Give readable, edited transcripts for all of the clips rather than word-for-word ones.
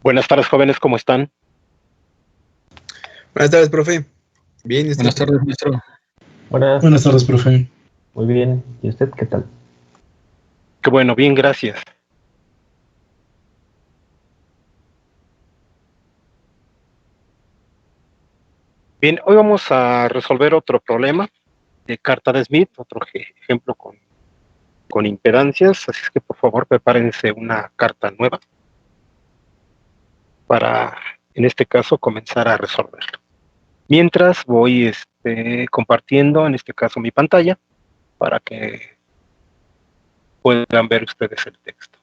Buenas tardes, jóvenes, ¿cómo están? Buenas tardes, profe. Bien, ¿y usted? Buenas tardes, maestro. Buenas tardes, profe. Muy bien. ¿Y usted qué tal? Qué bueno, bien, gracias. Bien, hoy vamos a resolver otro problema de carta de Smith, otro ejemplo con impedancias, así es que por favor prepárense una carta nueva para, en este caso, comenzar a resolverlo. Mientras voy compartiendo, en este caso, mi pantalla para que puedan ver ustedes el texto.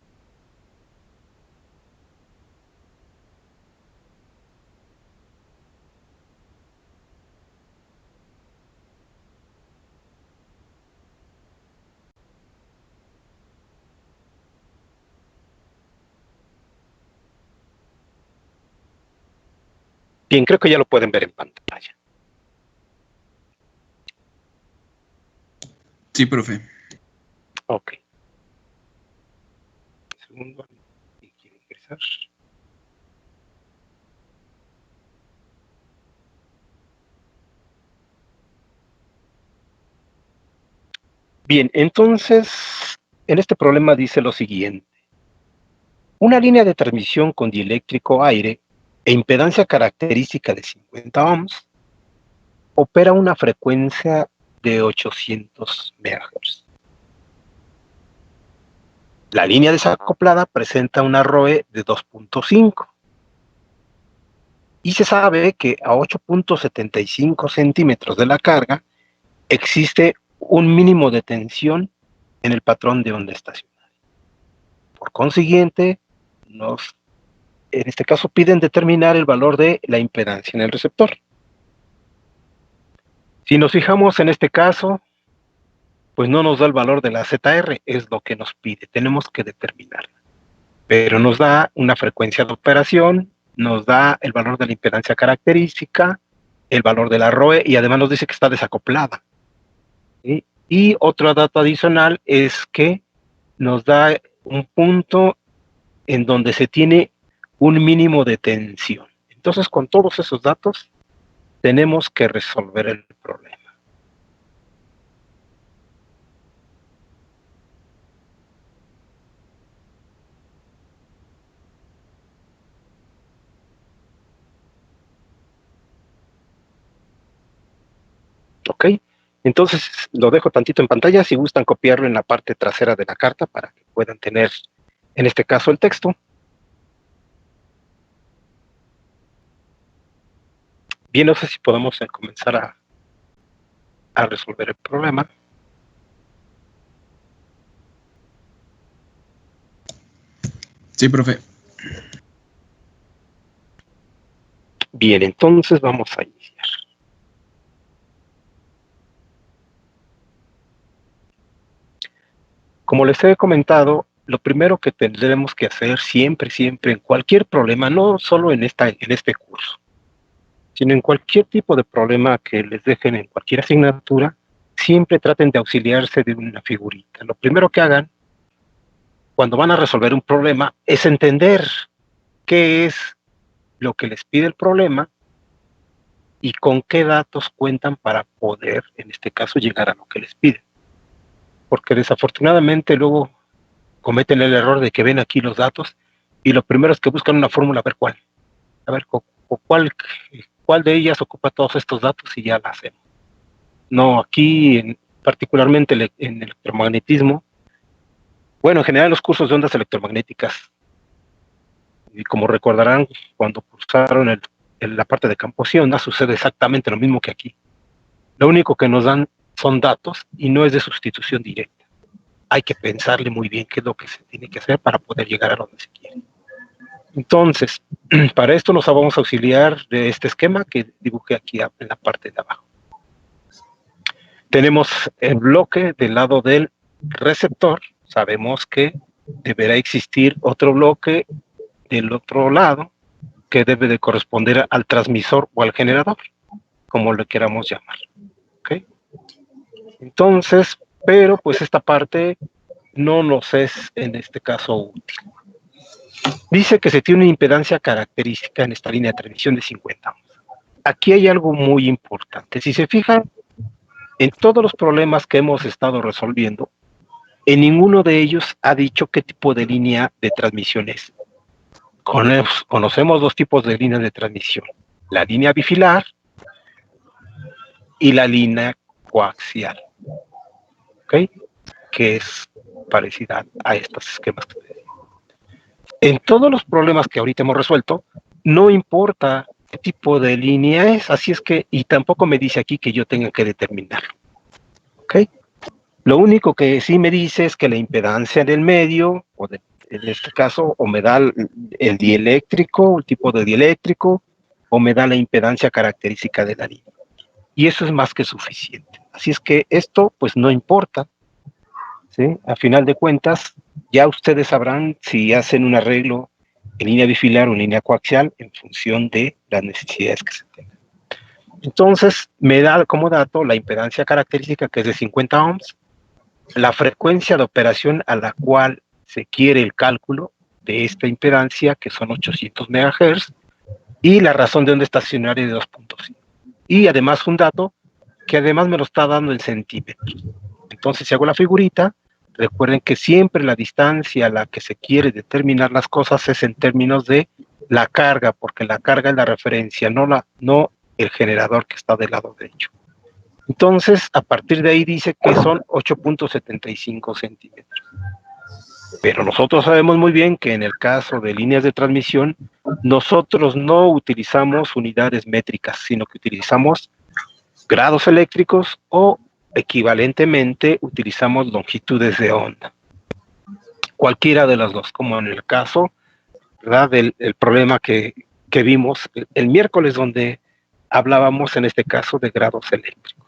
Bien, creo que ya lo pueden ver en pantalla. Sí, profe. Ok. Un segundo. ¿Y quiero ingresar? Bien, entonces, en este problema dice lo siguiente. Una línea de transmisión con dieléctrico aire e impedancia característica de 50 ohms opera a una frecuencia de 800 MHz. La línea desacoplada presenta una ROE de 2.5 y se sabe que a 8.75 centímetros de la carga existe un mínimo de tensión en el patrón de onda estacionaria. Por consiguiente, en este caso piden determinar el valor de la impedancia en el receptor. Si nos fijamos en este caso, pues no nos da el valor de la ZR, es lo que nos pide, tenemos que determinarla. Pero nos da una frecuencia de operación, nos da el valor de la impedancia característica, el valor de la ROE y además nos dice que está desacoplada. ¿Sí? Y otro dato adicional es que nos da un punto en donde se tiene un mínimo de tensión. Entonces, con todos esos datos, tenemos que resolver el problema. ¿Ok? Entonces, lo dejo tantito en pantalla, si gustan copiarlo en la parte trasera de la carta para que puedan tener, en este caso, el texto. Bien, no sé si podemos comenzar a resolver el problema. Sí, profe. Bien, entonces vamos a iniciar. Como les he comentado, lo primero que tendremos que hacer siempre, siempre, en cualquier problema, no solo en este curso, sino en cualquier tipo de problema que les dejen en cualquier asignatura, siempre traten de auxiliarse de una figurita. Lo primero que hagan cuando van a resolver un problema es entender qué es lo que les pide el problema y con qué datos cuentan para poder, en este caso, llegar a lo que les pide. Porque desafortunadamente luego cometen el error de que ven aquí los datos y lo primero es que buscan una fórmula a ver cuál de ellas ocupa todos estos datos y ya la hacemos. No, aquí particularmente en electromagnetismo, bueno, en general los cursos de ondas electromagnéticas, y como recordarán, cuando cursaron la parte de campos y ondas, sucede exactamente lo mismo que aquí. Lo único que nos dan son datos y no es de sustitución directa. Hay que pensarle muy bien qué es lo que se tiene que hacer para poder llegar a donde se quiere. Entonces, para esto nos vamos a auxiliar de este esquema que dibujé aquí en la parte de abajo. Tenemos el bloque del lado del receptor. Sabemos que deberá existir otro bloque del otro lado que debe de corresponder al transmisor o al generador, como lo queramos llamar. ¿Okay? Entonces, pero pues esta parte no nos es en este caso útil. Dice que se tiene una impedancia característica en esta línea de transmisión de 50 ohms. Aquí hay algo muy importante. Si se fijan, en todos los problemas que hemos estado resolviendo, en ninguno de ellos ha dicho qué tipo de línea de transmisión es. Conocemos dos tipos de líneas de transmisión, la línea bifilar y la línea coaxial, ¿ok? Que es parecida a estos esquemas que te decía. En todos los problemas que ahorita hemos resuelto, no importa qué tipo de línea es, así es que, y tampoco me dice aquí que yo tenga que determinarlo, ¿ok? Lo único que sí me dice es que la impedancia del medio, en este caso, o me da el dieléctrico, el tipo de dieléctrico, o me da la impedancia característica de la línea. Y eso es más que suficiente. Así es que esto, pues no importa, ¿sí? A final de cuentas, ya ustedes sabrán si hacen un arreglo en línea bifilar o en línea coaxial en función de las necesidades que se tengan. Entonces, me da como dato la impedancia característica, que es de 50 ohms, la frecuencia de operación a la cual se quiere el cálculo de esta impedancia, que son 800 MHz, y la razón de onda estacionaria de 2.5. Y además un dato que además me lo está dando en centímetros. Entonces, si hago la figurita, recuerden que siempre la distancia a la que se quiere determinar las cosas es en términos de la carga, porque la carga es la referencia, no el generador que está del lado derecho. Entonces, a partir de ahí dice que son 8.75 centímetros. Pero nosotros sabemos muy bien que en el caso de líneas de transmisión, nosotros no utilizamos unidades métricas, sino que utilizamos grados eléctricos o equivalentemente utilizamos longitudes de onda. Cualquiera de las dos, como en el caso, ¿verdad?, del problema que vimos el miércoles, donde hablábamos en este caso de grados eléctricos.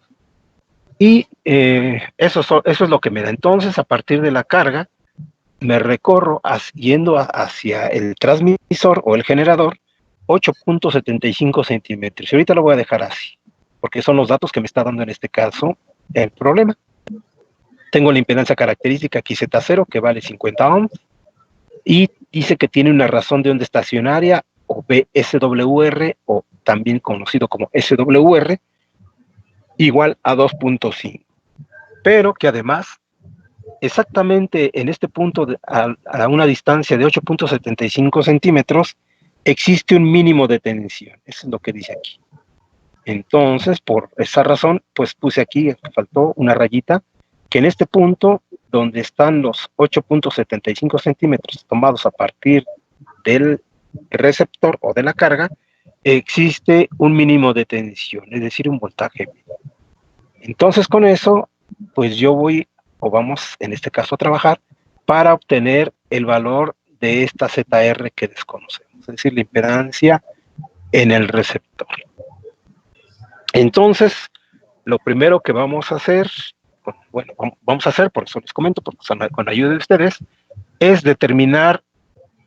Y eso es lo que me da. Entonces, a partir de la carga, me recorro yendo hacia el transmisor o el generador 8.75 centímetros. Y ahorita lo voy a dejar así, porque son los datos que me está dando en este caso el problema. Tengo la impedancia característica aquí Z0, que vale 50 ohms, y dice que tiene una razón de onda estacionaria, o VSWR, o también conocido como SWR, igual a 2.5. Pero que además, exactamente en este punto, a una distancia de 8.75 centímetros, existe un mínimo de tensión. Eso es lo que dice aquí. Entonces, por esa razón, pues puse aquí, faltó una rayita, que en este punto, donde están los 8.75 centímetros tomados a partir del receptor o de la carga, existe un mínimo de tensión, es decir, un voltaje. Entonces, con eso, pues yo voy, o vamos en este caso a trabajar, para obtener el valor de esta ZR que desconocemos, es decir, la impedancia en el receptor. Entonces, lo primero que vamos a hacer, bueno, vamos a hacer, por eso les comento, porque con la ayuda de ustedes, es determinar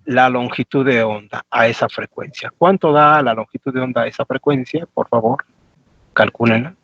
la longitud de onda a esa frecuencia. ¿Cuánto da la longitud de onda a esa frecuencia? Por favor, calcúlenla.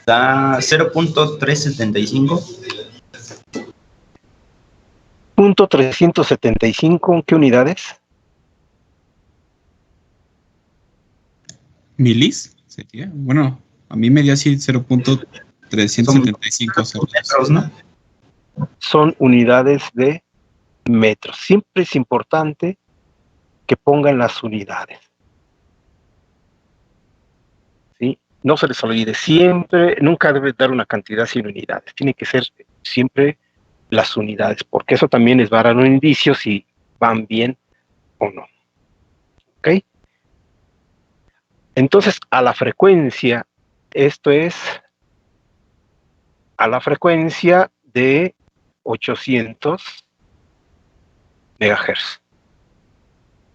Da 0.375. Punto 375, ¿qué unidades? ¿Milis? Sería. Bueno, a mí me dio así 0.375 metros, ¿no? Son unidades de metros. Siempre es importante que pongan las unidades, ¿sí? no se les olvide, siempre, nunca debe dar una cantidad sin unidades, tiene que ser siempre las unidades, porque eso también les va a dar un indicio si van bien o no. ¿Ok? Entonces, a la frecuencia, esto es a la frecuencia de 800 megahertz.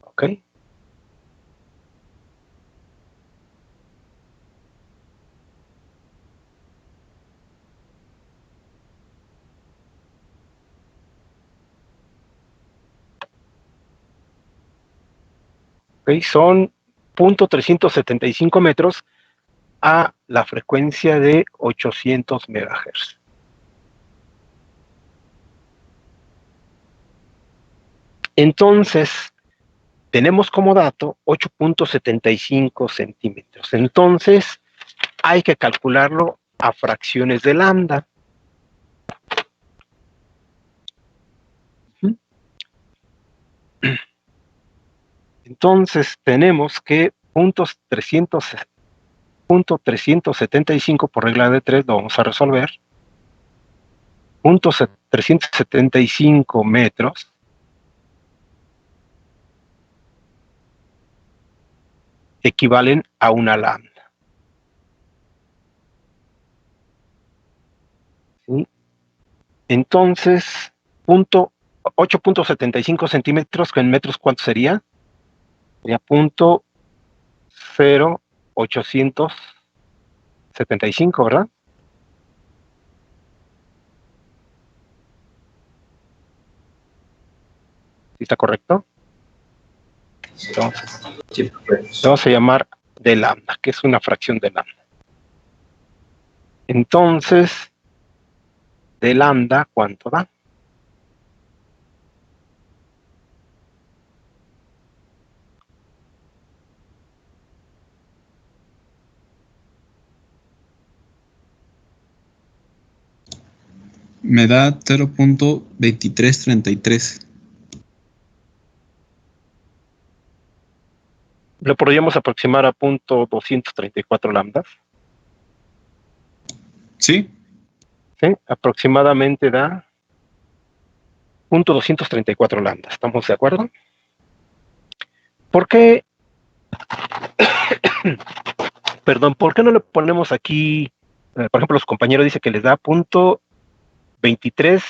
¿Ok? ¿Ok? Son 0.375 metros a la frecuencia de 800 megahertz. Entonces, tenemos como dato 8.75 centímetros. Entonces, hay que calcularlo a fracciones de lambda. Entonces, tenemos que 0.375 por regla de 3 lo vamos a resolver. 0.375 metros equivalen a una lambda. ¿Sí? Entonces, 8.75 centímetros, que en metros, ¿cuánto sería? Sería 0.0875, ¿verdad? ¿Sí está correcto? Entonces, Sí, vamos a llamar de lambda, que es una fracción de lambda. Entonces, de lambda, ¿cuánto da? Me da 0.2333. Lo podríamos aproximar a 0.234 lambdas. ¿Sí? ¿Sí? Aproximadamente da 0.234 lambdas. ¿Estamos de acuerdo? ¿Por qué? Perdón, ¿por qué no le ponemos aquí? Por ejemplo, los compañeros dicen que les da 0.23,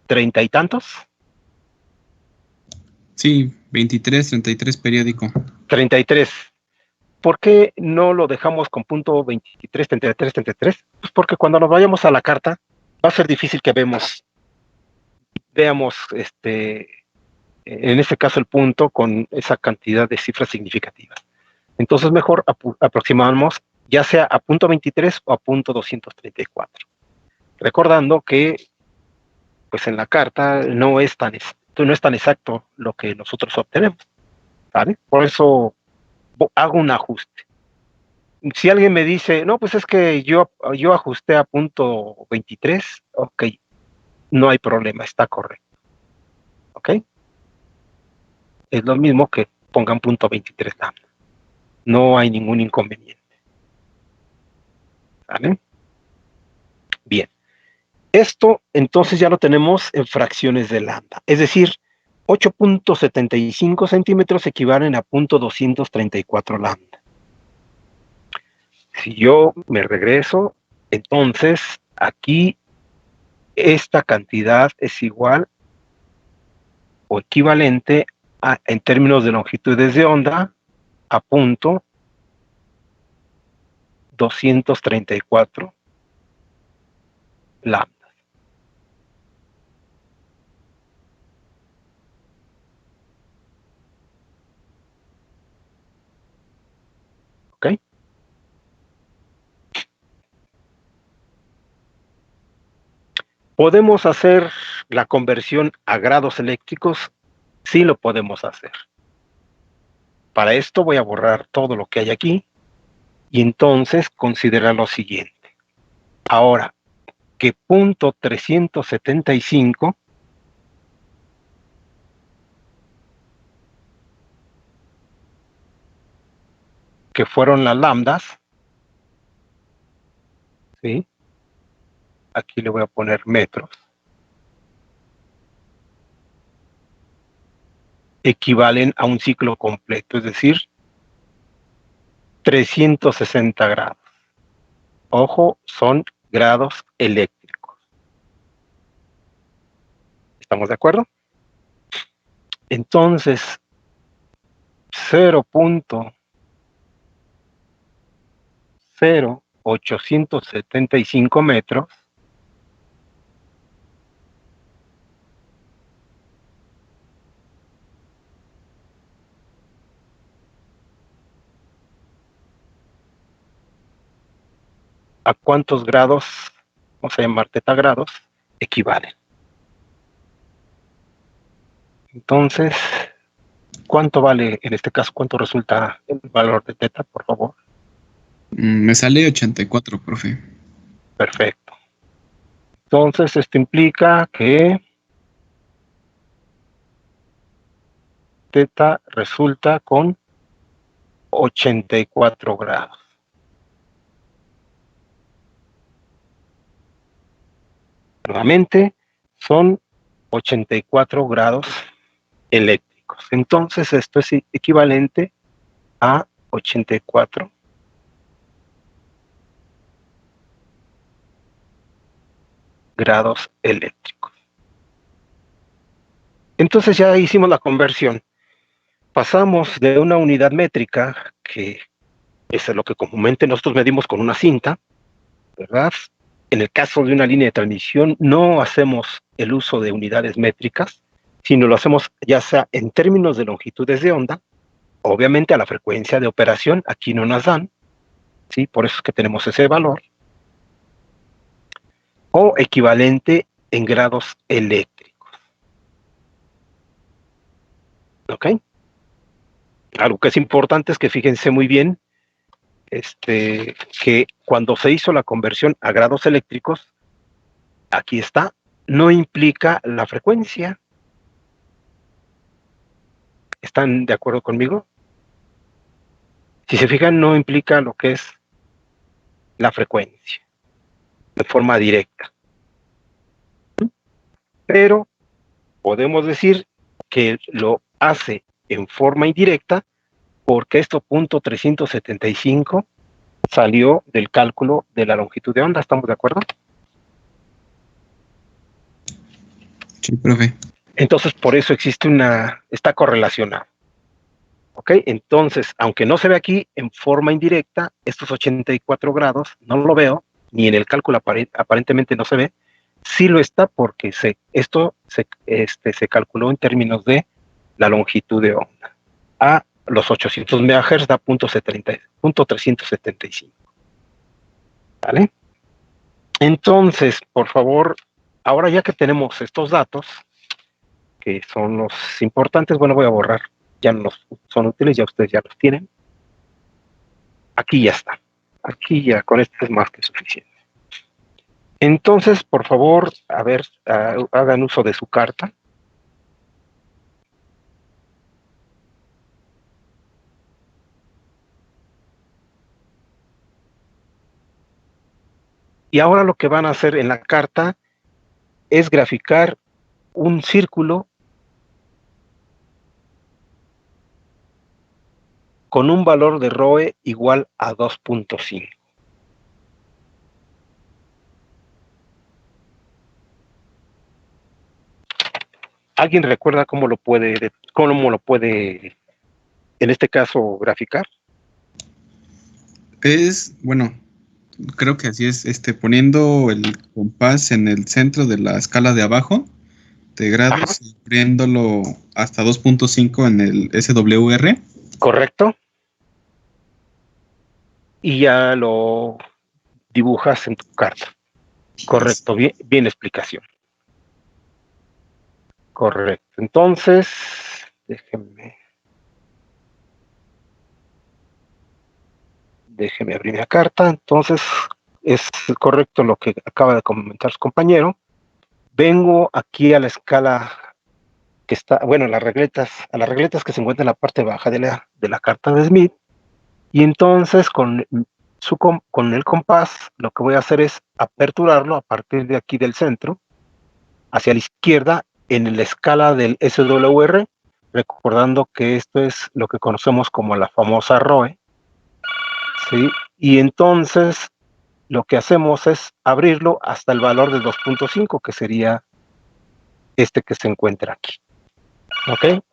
30 y tantos. Sí, 2333 periódico. 33. ¿Por qué no lo dejamos con 0.23, 33, 33? Pues porque cuando nos vayamos a la carta, va a ser difícil que veamos en este caso el punto con esa cantidad de cifras significativas. Entonces mejor aproximamos ya sea a 0.23 o a 0.234. Recordando que pues en la carta no es tan exacto lo que nosotros obtenemos, ¿vale? Por eso hago un ajuste. Si alguien me dice, no, pues es que yo ajusté a 0.23, ok, no hay problema, está correcto, ¿ok? Es lo mismo que pongan 0.23 lambda. No hay ningún inconveniente. ¿Vale? Bien. Esto entonces ya lo tenemos en fracciones de lambda. Es decir, 8.75 centímetros equivalen a 0.234 lambda. Si yo me regreso, entonces aquí esta cantidad es igual o equivalente en términos de longitudes de onda a 0.234 lambda. ¿Ok? ¿Podemos hacer la conversión a grados eléctricos? Sí lo podemos hacer. Para esto voy a borrar todo lo que hay aquí y entonces considerar lo siguiente. Ahora, que 0.375 que fueron las lambdas, ¿sí? Aquí le voy a poner metros. Equivalen a un ciclo completo, es decir, 360 grados. Ojo, son grados eléctricos. ¿Estamos de acuerdo? Entonces, 0.0875 metros ¿a cuántos grados, vamos a llamar teta grados, equivalen? Entonces, ¿cuánto vale en este caso? ¿Cuánto resulta el valor de teta, por favor? Me sale 84, profe. Perfecto. Entonces, esto implica que teta resulta con 84 grados. Nuevamente, son 84 grados eléctricos. Entonces, esto es equivalente a 84 grados eléctricos. Entonces ya hicimos la conversión. Pasamos de una unidad métrica, que es lo que comúnmente nosotros medimos con una cinta, ¿verdad? En el caso de una línea de transmisión no hacemos el uso de unidades métricas, sino lo hacemos ya sea en términos de longitudes de onda, obviamente a la frecuencia de operación, aquí no nos dan, ¿sí? Por eso es que tenemos ese valor, o equivalente en grados eléctricos. ¿Ok? Algo que es importante es que fíjense muy bien que cuando se hizo la conversión a grados eléctricos, aquí está, no implica la frecuencia. ¿Están de acuerdo conmigo? Si se fijan, no implica lo que es la frecuencia de forma directa. Pero podemos decir que lo hace en forma indirecta porque esto .375 salió del cálculo de la longitud de onda. ¿Estamos de acuerdo? Sí, profe. Entonces, por eso existe está correlacionado. ¿Ok? Entonces, aunque no se ve aquí en forma indirecta, estos 84 grados, no lo veo, ni en el cálculo aparentemente no se ve, sí lo está porque esto se calculó en términos de la longitud de onda. A los 800 MHz da .375. ¿Vale? Entonces, por favor, ahora ya que tenemos estos datos, que son los importantes, bueno, voy a borrar, ya no son útiles, ya ustedes ya los tienen. Aquí ya está. Aquí ya, con esto es más que suficiente. Entonces, por favor, a ver, hagan uso de su carta. Y ahora lo que van a hacer en la carta es graficar un círculo con un valor de ROE igual a 2.5. ¿Alguien recuerda cómo lo puede, en este caso, graficar? Bueno, creo que así es, poniendo el compás en el centro de la escala de abajo, de grados, y abriéndolo hasta 2.5 en el SWR. Correcto. Y ya lo dibujas en tu carta. Correcto, bien explicación. Correcto. Entonces, déjeme abrir la carta. Entonces, es correcto lo que acaba de comentar su compañero. Vengo aquí a la escala que está, bueno, a las regletas que se encuentran en la parte baja de la carta de Smith, y entonces con Con el compás lo que voy a hacer es aperturarlo a partir de aquí del centro hacia la izquierda en la escala del SWR, recordando que esto es lo que conocemos como la famosa ROE, ¿sí? Y entonces lo que hacemos es abrirlo hasta el valor de 2.5, que sería este que se encuentra aquí. ¿Ok?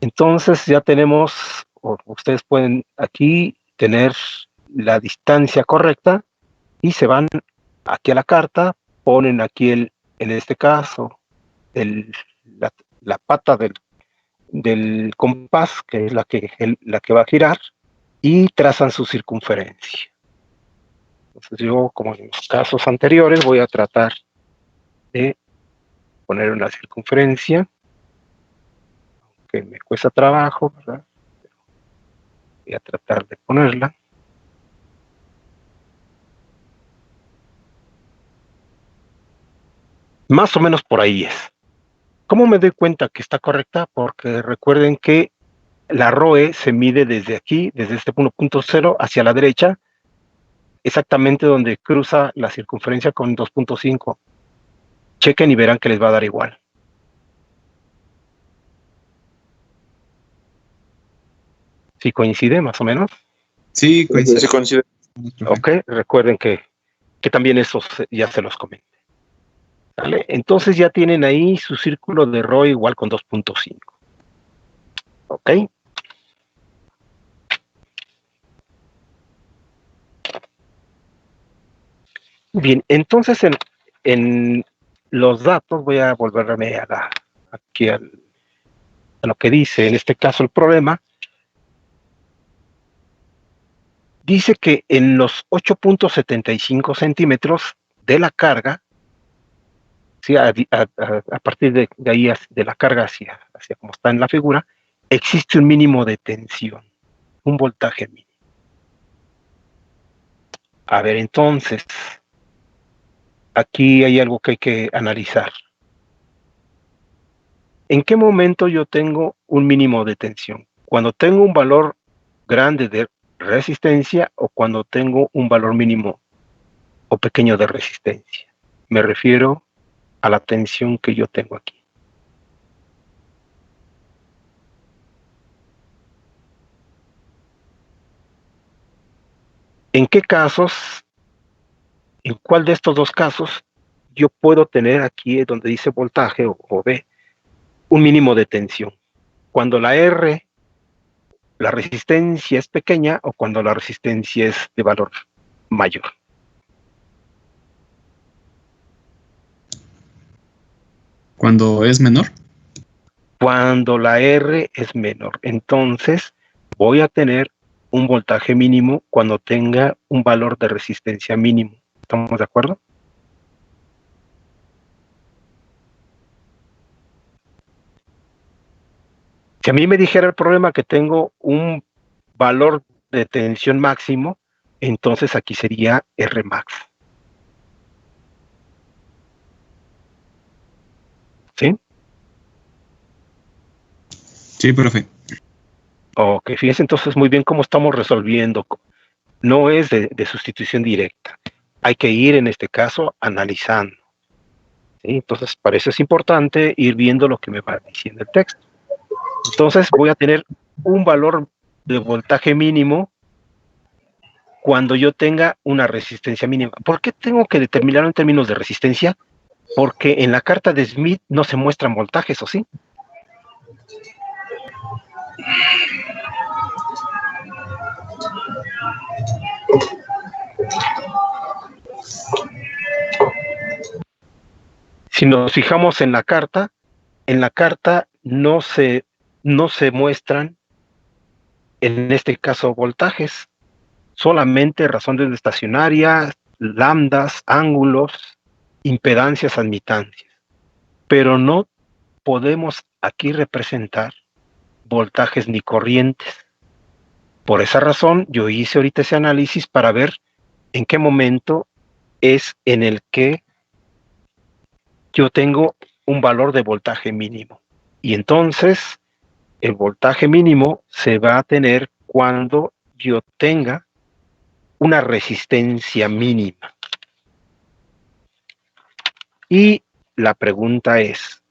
Entonces ya tenemos, o ustedes pueden aquí tener la distancia correcta y se van aquí a la carta, ponen aquí en este caso la pata del compás, que es la que va a girar, y trazan su circunferencia. Entonces yo, como en los casos anteriores, voy a tratar de poner una circunferencia, que me cuesta trabajo, ¿verdad? Voy a tratar de ponerla. Más o menos por ahí es. ¿Cómo me doy cuenta que está correcta? Porque recuerden que la ROE se mide desde aquí, desde este 1.0 hacia la derecha, exactamente donde cruza la circunferencia con 2.5. Chequen y verán que les va a dar igual. ¿Sí coincide más o menos? Sí, coincide. Sí, coincide. Ok, recuerden que también eso ya se los comenté. ¿Vale? Entonces ya tienen ahí su círculo de ROE igual con 2.5. ¿Ok? Bien, entonces en los datos voy a volverme aquí a lo que dice, en este caso el problema. Dice que en los 8.75 centímetros de la carga, ¿sí? a partir de ahí, de la carga hacia como está en la figura, existe un mínimo de tensión, un voltaje mínimo. A ver, entonces, aquí hay algo que hay que analizar. ¿En qué momento yo tengo un mínimo de tensión? ¿Cuando tengo un valor grande de resistencia o cuando tengo un valor mínimo o pequeño de resistencia? Me refiero a la tensión que yo tengo aquí. ¿En qué casos, en cuál de estos dos casos, yo puedo tener aquí donde dice voltaje o B, un mínimo de tensión? Cuando la R, la resistencia es pequeña o cuando la resistencia es de valor mayor. Cuando es menor. Cuando la R es menor, entonces voy a tener un voltaje mínimo cuando tenga un valor de resistencia mínimo. ¿Estamos de acuerdo? Si a mí me dijera el problema que tengo un valor de tensión máximo, entonces aquí sería R max. ¿Sí? Sí, profe. Ok, fíjense entonces muy bien cómo estamos resolviendo. No es de sustitución directa. Hay que ir, en este caso, analizando. ¿Sí? Entonces, para eso es importante ir viendo lo que me va diciendo el texto. Entonces, voy a tener un valor de voltaje mínimo cuando yo tenga una resistencia mínima. ¿Por qué tengo que determinarlo en términos de resistencia? Porque en la carta de Smith no se muestran voltajes, ¿o sí? Si nos fijamos en la carta no se muestran, en este caso, voltajes, solamente razones de estacionaria, lambdas, ángulos, impedancias, admitancias. Pero no podemos aquí representar voltajes ni corrientes. Por esa razón, yo hice ahorita ese análisis para ver en qué momento es en el que yo tengo un valor de voltaje mínimo. Y entonces, el voltaje mínimo se va a tener cuando yo tenga una resistencia mínima. Y la pregunta es,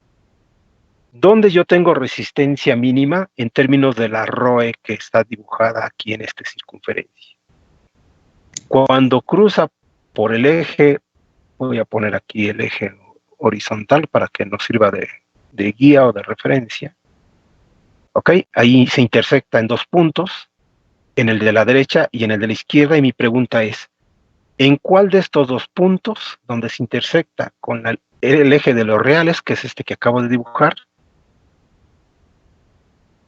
¿dónde yo tengo resistencia mínima en términos de la ROE que está dibujada aquí en esta circunferencia? Cuando cruza por el eje, voy a poner aquí el eje horizontal para que nos sirva de guía o de referencia. ¿Ok? Ahí se intersecta en dos puntos, en el de la derecha y en el de la izquierda, y mi pregunta es, ¿en cuál de estos dos puntos, donde se intersecta con el eje de los reales, que es este que acabo de dibujar,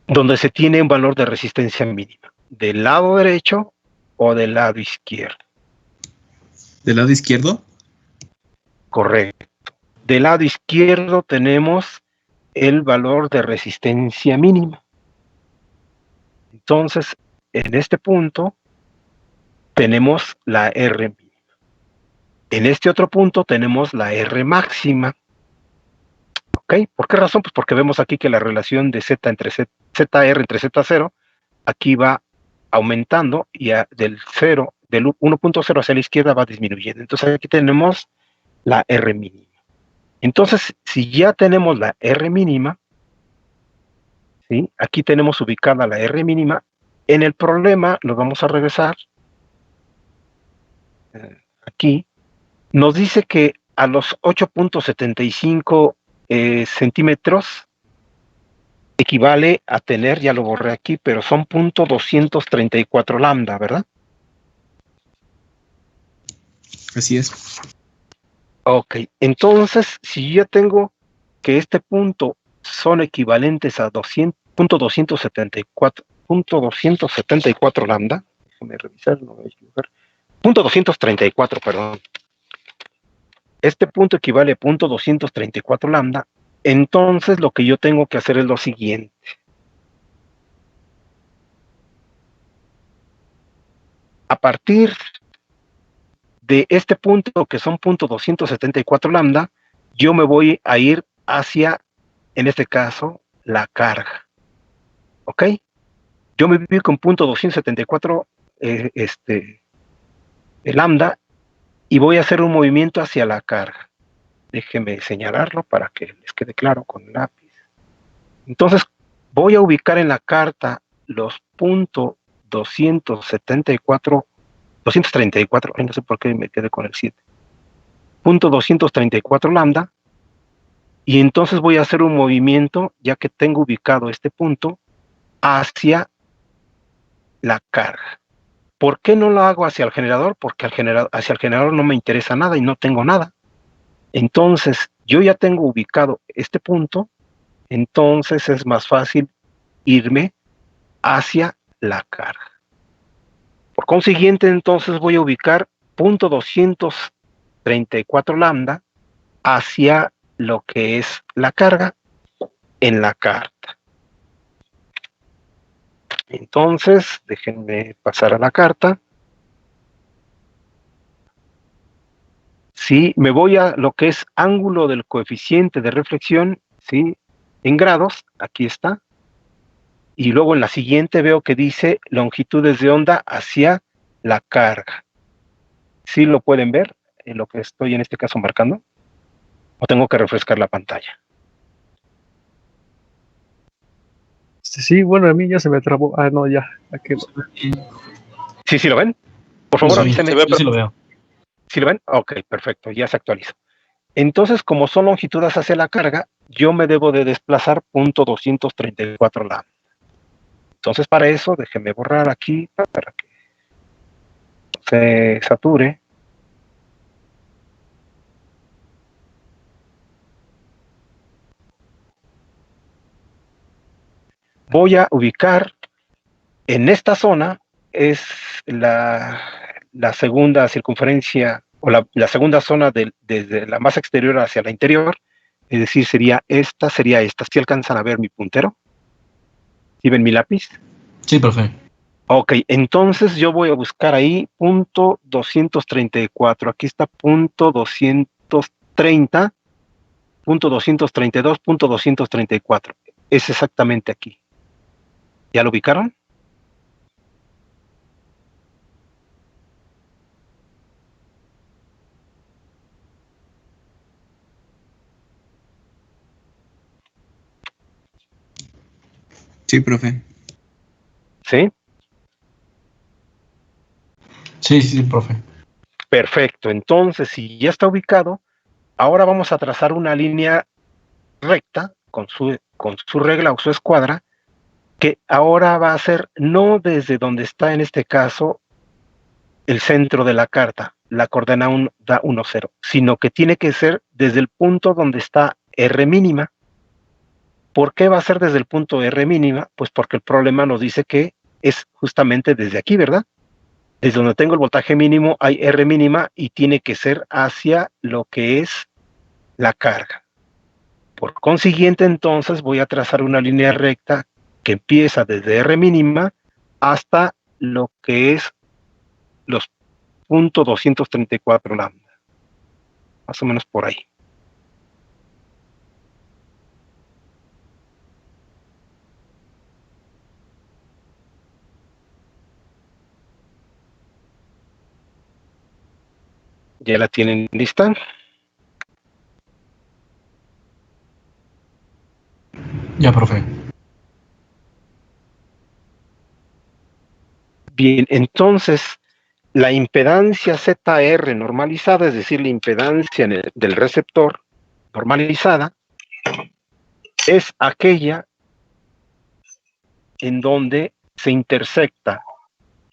donde se tiene un valor de resistencia mínima? ¿Del lado derecho o del lado izquierdo? ¿Del lado izquierdo? Correcto. Del lado izquierdo tenemos el valor de resistencia mínima. Entonces, en este punto tenemos la R mínima. En este otro punto tenemos la R máxima. ¿Ok? ¿Por qué razón? Pues porque vemos aquí que la relación de ZR entre Z0 aquí va aumentando y del 1.0 hacia la izquierda va disminuyendo. Entonces aquí tenemos la R mínima. Entonces, si ya tenemos la R mínima, ¿sí? Aquí tenemos ubicada la R mínima. En el problema, nos vamos a regresar aquí. Nos dice que a los 8.75 centímetros equivale a tener, ya lo borré aquí, pero son 0.234 lambda, ¿verdad? Así es. Ok, entonces, si yo tengo que este punto son equivalentes a 274 lambda, déjame revisar, no voy a equivocar, 0.234, perdón. Este punto equivale a 0.234 lambda, entonces lo que yo tengo que hacer es lo siguiente. A partir de este punto, que son 0.274 lambda, yo me voy a ir hacia, en este caso, la carga. ¿Ok? Yo me voy con 0.274 lambda y voy a hacer un movimiento hacia la carga. Déjenme señalarlo para que les quede claro con el lápiz. Entonces, voy a ubicar en la carta los 234, no sé por qué me quedé con el 7, 234 lambda, y entonces voy a hacer un movimiento, ya que tengo ubicado este punto, hacia la carga. ¿Por qué no lo hago hacia el generador? Porque hacia el generador no me interesa nada y no tengo nada. Entonces, yo ya tengo ubicado este punto, entonces es más fácil irme hacia la carga. Por consiguiente, entonces voy a ubicar 0.234 lambda hacia lo que es la carga en la carta. Entonces, déjenme pasar a la carta. Sí, me voy a lo que es ángulo del coeficiente de reflexión, ¿sí? En grados, aquí está. Y luego en la siguiente veo que dice longitudes de onda hacia la carga. ¿Sí lo pueden ver en lo que estoy en este caso marcando? ¿O tengo que refrescar la pantalla? Sí, bueno, a mí ya se me trabó. Ah, no, ya. Aquí. ¿Sí lo ven? Por favor, avísenme. Sí lo veo. ¿Sí lo ven? Ok, perfecto, ya se actualiza. Entonces, como son longitudes hacia la carga, yo me debo de desplazar 0.234 lambda. Entonces, para eso, déjenme borrar aquí para que se sature. Voy a ubicar en esta zona, es la segunda circunferencia o la segunda zona desde la masa exterior hacia la interior, es decir, sería esta. ¿Sí alcanzan a ver mi puntero? ¿Sí ven mi lápiz? Sí, profe. Ok, entonces yo voy a buscar ahí 0.234. Aquí está 0.230, 0.232, 0.234. Es exactamente aquí. ¿Ya lo ubicaron? Sí, profe. ¿Sí? Sí, sí, profe. Perfecto. Entonces, si ya está ubicado, ahora vamos a trazar una línea recta con su regla o su escuadra, que ahora va a ser no desde donde está en este caso el centro de la carta, la coordenada da 1, 0, sino que tiene que ser desde el punto donde está R mínima. ¿Por qué va a ser desde el punto R mínima? Pues porque el problema nos dice que es justamente desde aquí, ¿verdad? Desde donde tengo el voltaje mínimo hay R mínima y tiene que ser hacia lo que es la carga. Por consiguiente, entonces voy a trazar una línea recta que empieza desde R mínima hasta lo que es los .234 lambda. Más o menos por ahí. ¿Ya la tienen lista? Ya, profe. Bien, entonces la impedancia ZR normalizada, es decir, la impedancia del receptor normalizada, es aquella en donde se intersecta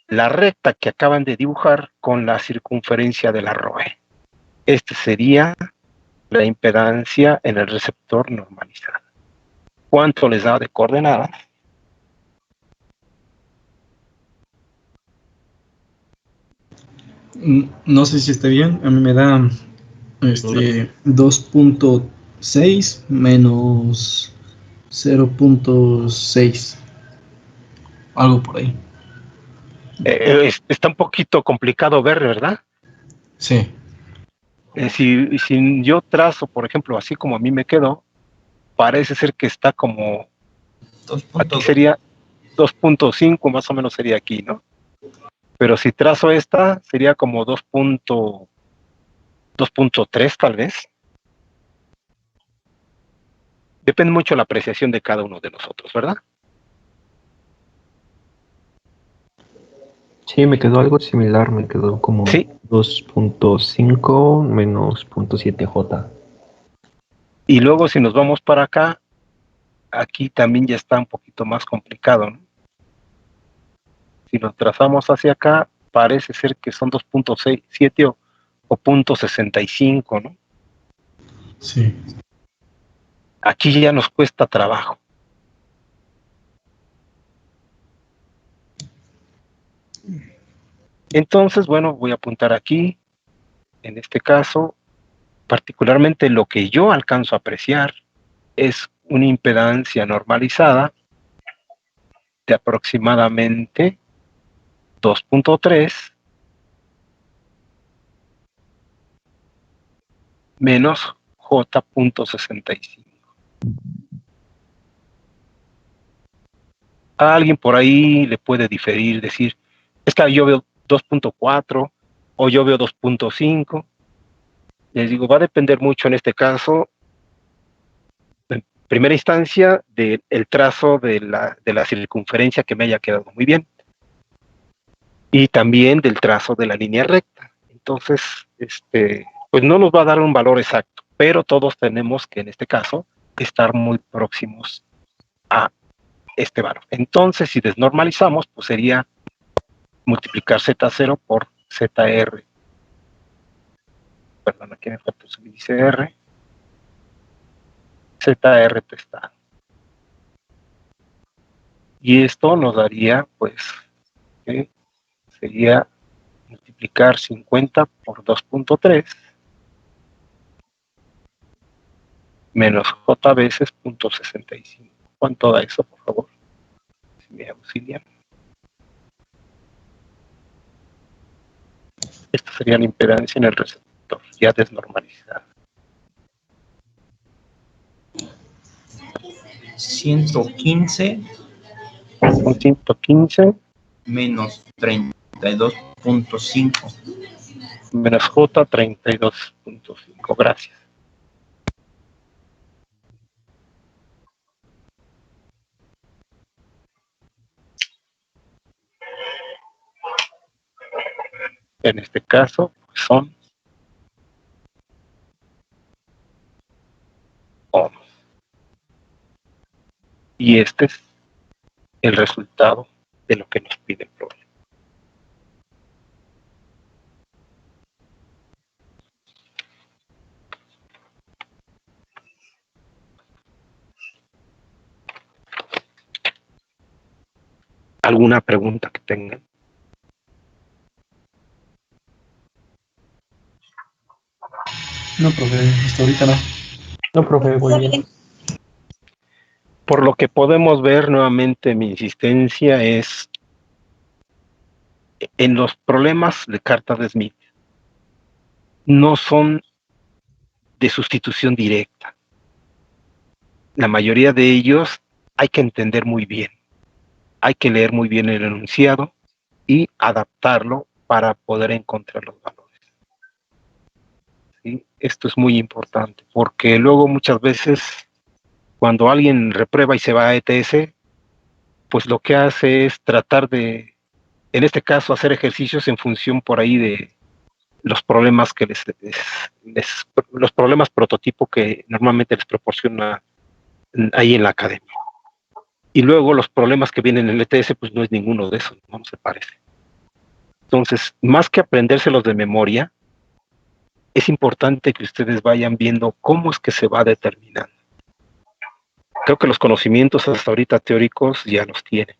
la recta que acaban de dibujar con la circunferencia de la ROE. Esta sería la impedancia en el receptor normalizado. ¿Cuánto les da de coordenadas? No sé si esté bien. A mí me da 2.6 menos 0.6. Algo por ahí. Está un poquito complicado ver, ¿verdad? Sí. Si yo trazo, por ejemplo, así como a mí me quedó, parece ser que está como, aquí sería 2.5 más o menos sería aquí, ¿no? Pero si trazo esta, sería como 2.3 tal vez. Depende mucho de la apreciación de cada uno de nosotros, ¿verdad? Sí, me quedó algo similar, me quedó como Sí. 2.5 menos 0.7J. Y luego si nos vamos para acá, aquí también ya está un poquito más complicado, ¿no? Si nos trazamos hacia acá, parece ser que son 2.67 o 0.65, ¿no? Sí. Aquí ya nos cuesta trabajo. Entonces, bueno, voy a apuntar aquí, en este caso, particularmente lo que yo alcanzo a apreciar es una impedancia normalizada de aproximadamente 2.3 menos J.65. A alguien por ahí le puede diferir, decir, es que yo veo 2.4 o yo veo 2.5. Les digo, va a depender mucho en este caso, en primera instancia, del trazo de la circunferencia que me haya quedado muy bien. Y también del trazo de la línea recta. Entonces, pues no nos va a dar un valor exacto, pero todos tenemos que en este caso estar muy próximos a este valor. Entonces, si desnormalizamos, pues sería multiplicar Z0 por ZR. Perdón, aquí me falta su índice R. ZR testado. Y esto nos daría, pues, que sería multiplicar 50 por 2.3 menos J veces 0.65. ¿Cuánto da eso, por favor? Si me auxilian. Esta sería la impedancia en el receptor, ya desnormalizada. 115 Son 115 menos 32.5. menos J 32.5. Gracias. En este caso pues, son ohms. Y este es el resultado de lo que nos pide el problema. ¿Alguna pregunta que tengan? No, profe, hasta ahorita no. No, profe, voy bien. Por lo que podemos ver nuevamente, mi insistencia es en los problemas de cartas de Smith. No son de sustitución directa. La mayoría de ellos hay que entender muy bien. Hay que leer muy bien el enunciado y adaptarlo para poder encontrar los valores. ¿Sí? Esto es muy importante porque luego muchas veces cuando alguien reprueba y se va a ETS, pues lo que hace es tratar de, en este caso, hacer ejercicios en función por ahí de los problemas que los problemas prototipo que normalmente les proporciona ahí en la academia. Y luego los problemas que vienen en el ETS, pues no es ninguno de esos, no se parece. Entonces, más que aprendérselos de memoria, es importante que ustedes vayan viendo cómo es que se va determinando. Creo que los conocimientos hasta ahorita teóricos ya los tienen.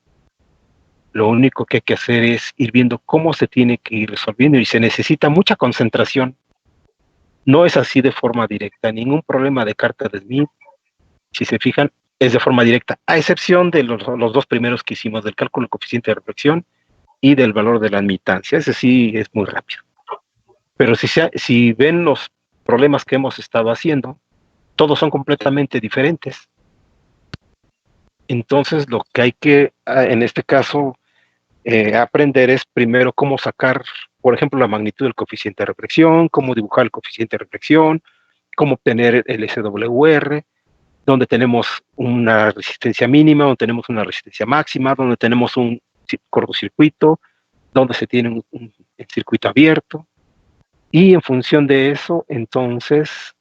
Lo único que hay que hacer es ir viendo cómo se tiene que ir resolviendo y se necesita mucha concentración. No es así de forma directa. Ningún problema de carta de Smith, si se fijan, es de forma directa, a excepción de los dos primeros que hicimos, del cálculo del coeficiente de reflexión y del valor de la admitancia. Ese sí es muy rápido. Pero si ven los problemas que hemos estado haciendo, todos son completamente diferentes. Entonces, lo que hay que, en este caso, aprender es primero cómo sacar, por ejemplo, la magnitud del coeficiente de reflexión, cómo dibujar el coeficiente de reflexión, cómo obtener el SWR, donde tenemos una resistencia mínima, donde tenemos una resistencia máxima, donde tenemos un cortocircuito, donde se tiene un circuito abierto. Y en función de eso, entonces,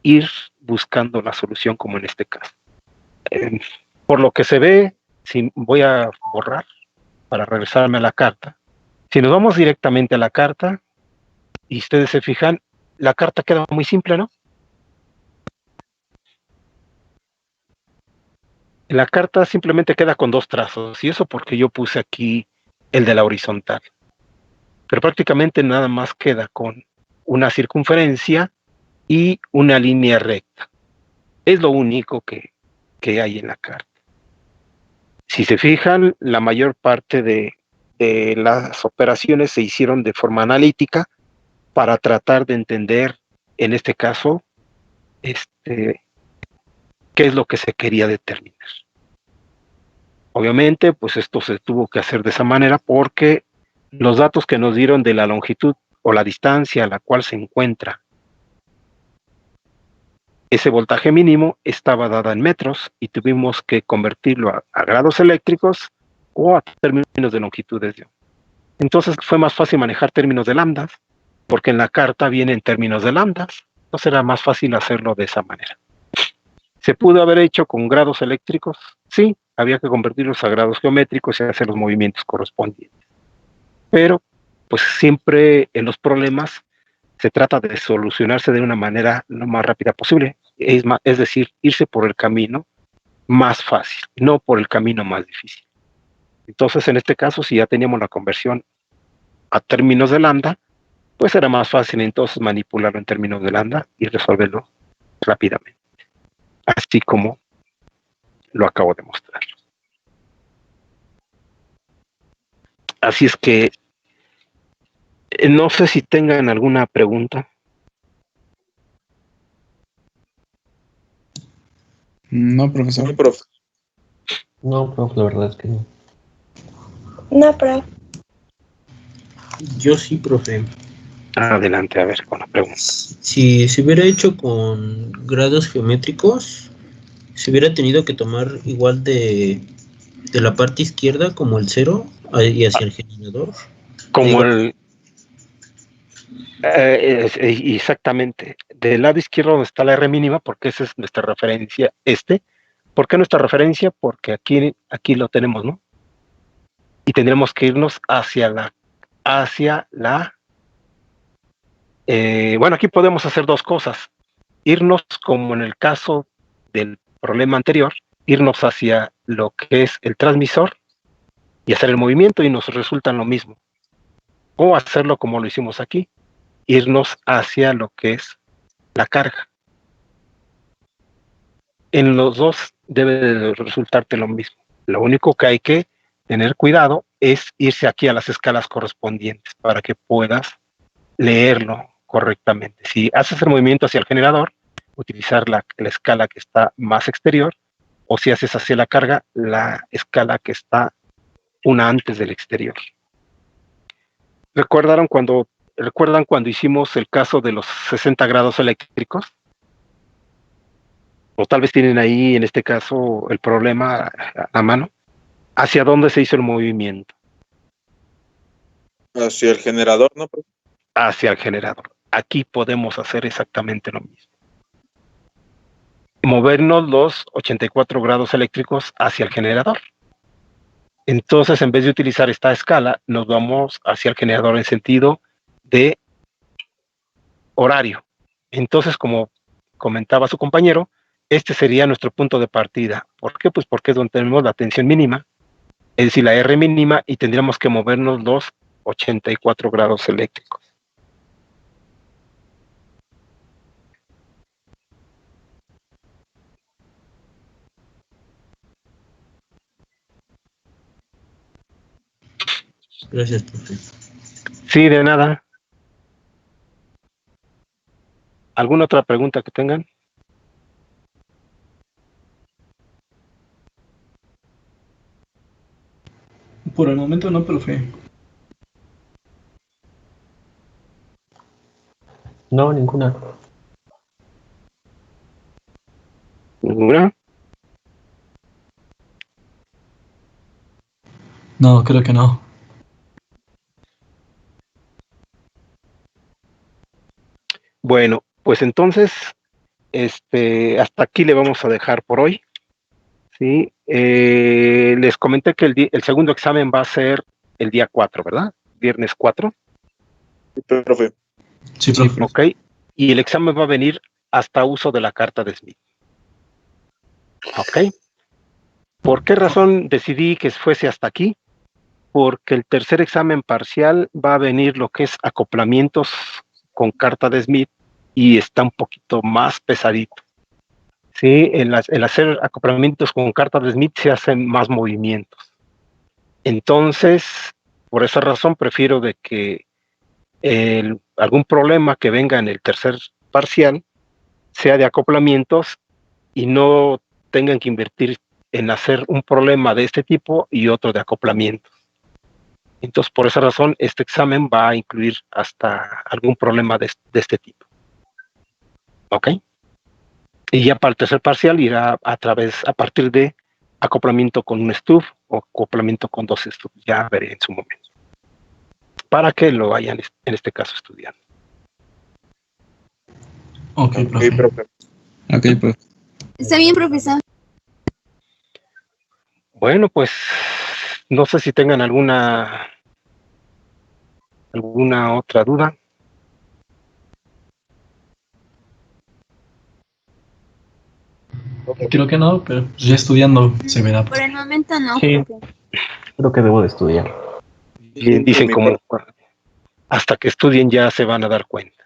ir buscando la solución como en este caso. Por lo que se ve, si voy a borrar para regresarme a la carta. Si nos vamos directamente a la carta, y ustedes se fijan, la carta queda muy simple, ¿no? La carta simplemente queda con dos trazos, y eso porque yo puse aquí el de la horizontal. Pero prácticamente nada más queda con una circunferencia y una línea recta. Es lo único que hay en la carta. Si se fijan, la mayor parte de las operaciones se hicieron de forma analítica para tratar de entender, en este caso, qué es lo que se quería determinar. Obviamente, pues esto se tuvo que hacer de esa manera porque los datos que nos dieron de la longitud o la distancia a la cual se encuentra ese voltaje mínimo estaba dada en metros y tuvimos que convertirlo a grados eléctricos o a términos de longitudes. Entonces fue más fácil manejar términos de lambdas, porque en la carta viene en términos de lambdas, entonces era más fácil hacerlo de esa manera. ¿Se pudo haber hecho con grados eléctricos? Sí, había que convertirlos a grados geométricos y hacer los movimientos correspondientes. Pero, pues siempre en los problemas se trata de solucionarse de una manera lo más rápida posible, es decir, irse por el camino más fácil, no por el camino más difícil. Entonces, en este caso, si ya teníamos la conversión a términos de lambda, pues era más fácil entonces manipularlo en términos de lambda y resolverlo rápidamente, así como lo acabo de mostrar. Así es que no sé si tengan alguna pregunta. No, profesor. No, profe, la verdad es que no. No, profe. Yo sí, profe. Adelante, a ver, con la pregunta. Si se hubiera hecho con grados geométricos, se hubiera tenido que tomar igual de la parte izquierda como el 0 y hacia el generador. Como Digo, Exactamente. Del lado izquierdo donde está la R mínima, porque esa es nuestra referencia, ¿Por qué nuestra referencia? Porque aquí lo tenemos, ¿no? Y tendremos que irnos hacia la, bueno, aquí podemos hacer dos cosas. Irnos, como en el caso del problema anterior, irnos hacia lo que es el transmisor y hacer el movimiento y nos resulta lo mismo. O hacerlo como lo hicimos aquí, irnos hacia lo que es la carga. En los dos debe de resultarte lo mismo. Lo único que hay que tener cuidado es irse aquí a las escalas correspondientes para que puedas leerlo correctamente. Si haces el movimiento hacia el generador, utilizar la escala que está más exterior, o si haces hacia la carga, la escala que está una antes del exterior. ¿Recuerdan cuando hicimos el caso de los 60 grados eléctricos? O tal vez tienen ahí, en este caso, el problema a mano. ¿Hacia dónde se hizo el movimiento? Hacia el generador, ¿no? Hacia el generador. Aquí podemos hacer exactamente lo mismo. Movernos los 84 grados eléctricos hacia el generador. Entonces, en vez de utilizar esta escala, nos vamos hacia el generador en sentido de horario. Entonces, como comentaba su compañero, este sería nuestro punto de partida. ¿Por qué? Pues porque es donde tenemos la tensión mínima, es decir, la R mínima, y tendríamos que movernos los 84 grados eléctricos. Gracias, profe. Sí, de nada. ¿Alguna otra pregunta que tengan? Por el momento no, profe. No, ninguna. ¿Ninguna? No, creo que no. Bueno, pues entonces, hasta aquí le vamos a dejar por hoy. Sí, les comenté que el segundo examen va a ser el día 4, ¿verdad? Viernes 4. Sí, profe. Sí, profe. Ok, y el examen va a venir hasta uso de la carta de Smith. Ok. ¿Por qué razón decidí que fuese hasta aquí? Porque el tercer examen parcial va a venir lo que es acoplamientos con carta de Smith y está un poquito más pesadito. Sí, el hacer acoplamientos con carta de Smith se hacen más movimientos. Entonces, por esa razón prefiero de que algún problema que venga en el tercer parcial sea de acoplamientos y no tengan que invertir en hacer un problema de este tipo y otro de acoplamientos. Entonces, por esa razón, este examen va a incluir hasta algún problema de este tipo. ¿Ok? Y ya para el tercer parcial irá a partir de acoplamiento con un stub o acoplamiento con dos stubs. Ya veré en su momento. Para que lo vayan, en este caso, estudiando. Ok, profe. Ok, profe. Ok, profe. Está bien, profesor. Bueno, pues no sé si tengan alguna otra duda. Creo que no, pero pues ya estudiando se verá. Por el momento no, Sí. profe. Creo que debo de estudiar. Bien, dicen como hasta que estudien ya se van a dar cuenta.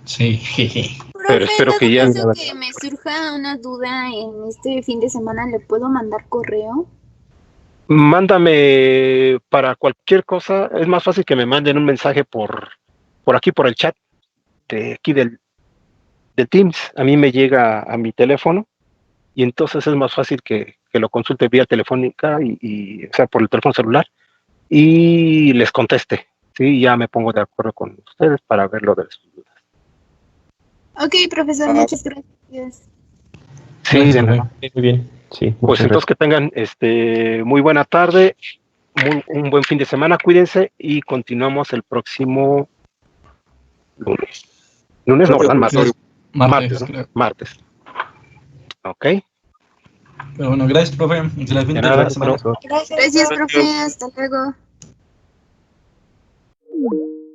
Sí, jeje. Pero Profe, espero en que ya... todo caso que me surja una duda en este fin de semana, ¿le puedo mandar correo? Mándame para cualquier cosa. Es más fácil que me manden un mensaje por aquí, por el chat de aquí del Teams. A mí me llega a mi teléfono y entonces es más fácil que lo consulte vía telefónica o sea, por el teléfono celular y les conteste. Sí, ya me pongo de acuerdo con ustedes para ver lo de sus dudas. Ok, profesor, muchas gracias. Sí, Gracias, de profe. nada. Muy bien. Sí, Pues muchas entonces que tengan muy buena tarde, un buen fin de semana, cuídense y continuamos el próximo Lunes. Lunes no, ¿verdad? Martes. Martes, ¿no? creo. Martes. Ok. Pero bueno, gracias, profe. Excelente De nada, semana. profesor. Gracias. Gracias, profe. Hasta luego.